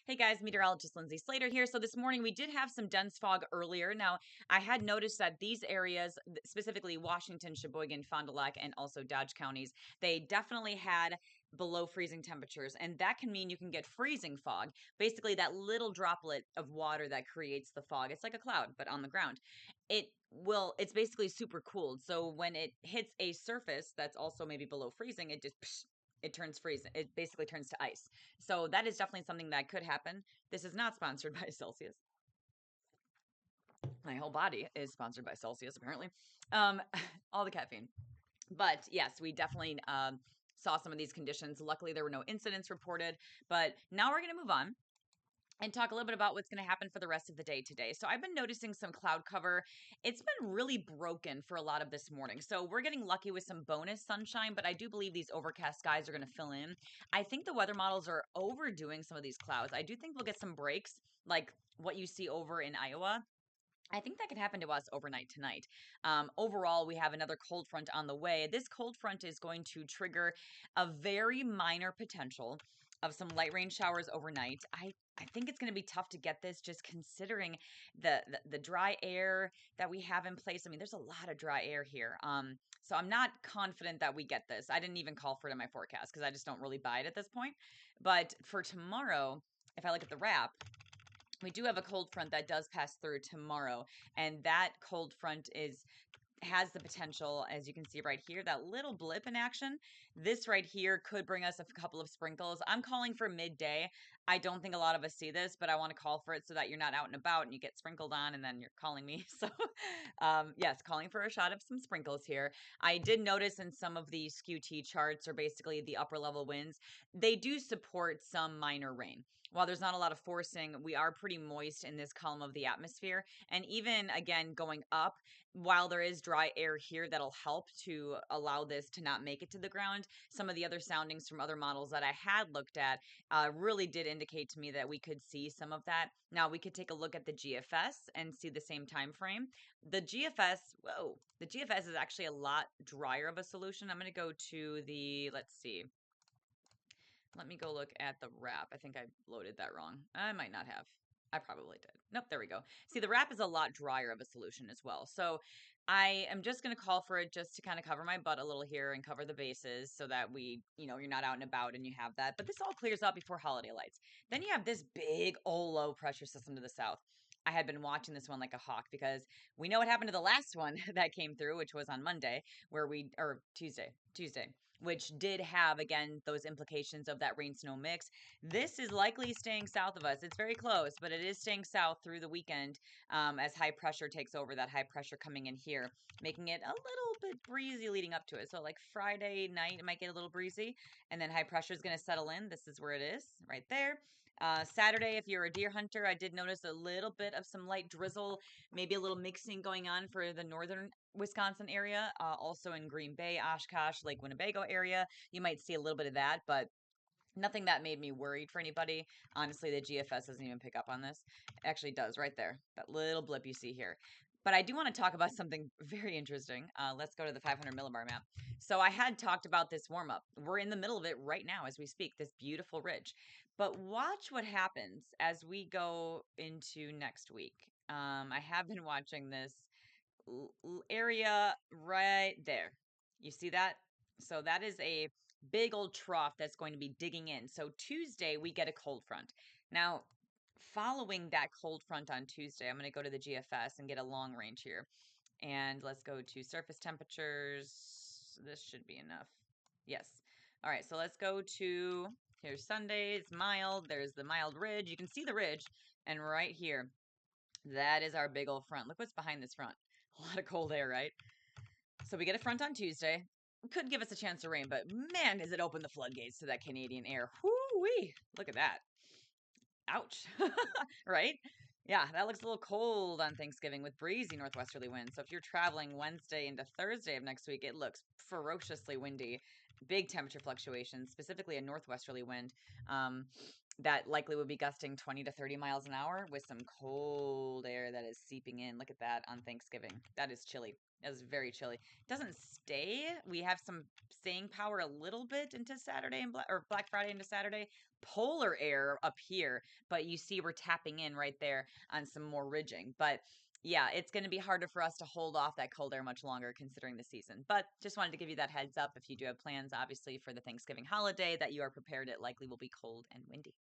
Hey guys, meteorologist Lindsey Slater here. So this morning we did have some dense fog earlier. Now, I had noticed that these areas, specifically Washington, Sheboygan, Fond du Lac, and also Dodge counties, they definitely had below freezing temperatures. And that can mean you can get freezing fog. Basically, that little droplet of water that creates the fog. It's like a cloud, but on the ground. It's basically super cooled. So when it hits a surface that's also maybe below freezing, it just it turns freezing. It basically turns to ice. So that is definitely something that could happen. This is not sponsored by Celsius. My whole body is sponsored by Celsius, apparently. Um, all the caffeine. But yes, we definitely saw some of these conditions. Luckily, there were no incidents reported. But now we're going to move on and talk a little bit about what's going to happen for the rest of the day today. So I've been noticing some cloud cover. It's been really broken for a lot of this morning. So we're getting lucky with some bonus sunshine, but I do believe these overcast skies are going to fill in. I think the weather models are overdoing some of these clouds. I do think we'll get some breaks like what you see over in Iowa. I think that could happen to us overnight tonight. Overall, we have another cold front on the way. This cold front is going to trigger a very minor potential of some light rain showers overnight. I think it's going to be tough to get this just considering the dry air that we have in place. I mean, there's a lot of dry air here. So I'm not confident that we get this. I didn't even call for it in my forecast because I just don't really buy it at this point. But for tomorrow, if I look at the wrap, we do have a cold front that does pass through tomorrow, and that cold front has the potential, as you can see right here, that little blip in action. This right here could bring us a couple of sprinkles. I'm calling for midday. I don't think a lot of us see this, but I want to call for it so that you're not out and about and you get sprinkled on and then you're calling me. So yes, calling for a shot of some sprinkles here. I did notice in some of the SKU-T charts, or basically the upper level winds, they do support some minor rain. While there's not a lot of forcing, we are pretty moist in this column of the atmosphere. And even again, going up, while there is dry air here that'll help to allow this to not make it to the ground, some of the other soundings from other models that I had looked at really did indicate to me that we could see some of that. Now we could take a look at the GFS and see the same time frame. The GFS is actually a lot drier of a solution. I'm going to go to the, let's see. Let me go look at the wrap. I think I loaded that wrong. I might not have. I probably did. Nope, there we go. See, the wrap is a lot drier of a solution as well. So I am just going to call for it just to kind of cover my butt a little here and cover the bases so that you're not out and about and you have that. But this all clears up before holiday lights. Then you have this big old low pressure system to the south. I had been watching this one like a hawk because we know what happened to the last one that came through, which was on Monday, or Tuesday, which did have, again, those implications of that rain snow mix. This is likely staying south of us. It's very close, but it is staying south through the weekend as high pressure takes over, that high pressure coming in here, making it a little bit breezy leading up to it. So, like Friday night, it might get a little breezy, and then high pressure is going to settle in. This is where it is, right there. Saturday, if you're a deer hunter, I did notice a little bit of some light drizzle, maybe a little mixing going on for the northern Wisconsin area, also in Green Bay, Oshkosh, Lake Winnebago area. You might see a little bit of that, but nothing that made me worried for anybody. Honestly, the GFS doesn't even pick up on this. It actually does right there, that little blip you see here. But I do want to talk about something very interesting. Let's go to the 500 millibar map. So I had talked about this warm up. We're in the middle of it right now as we speak, this beautiful ridge. But watch what happens as we go into next week. I have been watching this area right there. You see that? So that is a big old trough that's going to be digging in. So Tuesday, we get a cold front. Now, following that cold front on Tuesday, I'm going to go to the GFS and get a long range here. And let's go to surface temperatures. This should be enough. Yes. All right, so let's go to, here's Sunday. It's mild. There's the mild ridge. You can see the ridge. And right here, that is our big old front. Look what's behind this front. A lot of cold air, right? So we get a front on Tuesday. Could give us a chance to rain, but man, does it open the floodgates to that Canadian air. Whoo-wee. Look at that. Ouch. Right? Yeah, that looks a little cold on Thanksgiving with breezy northwesterly winds. So if you're traveling Wednesday into Thursday of next week, it looks ferociously windy. Big temperature fluctuations, specifically a northwesterly wind that likely would be gusting 20 to 30 miles an hour with some cold air that is seeping in. Look at that on Thanksgiving. That is chilly. It was very chilly. Doesn't stay. We have some staying power a little bit into Saturday and Black Friday into Saturday. Polar air up here, but you see we're tapping in right there on some more ridging. But yeah, it's going to be harder for us to hold off that cold air much longer considering the season. But just wanted to give you that heads up if you do have plans, obviously, for the Thanksgiving holiday, that you are prepared. It likely will be cold and windy.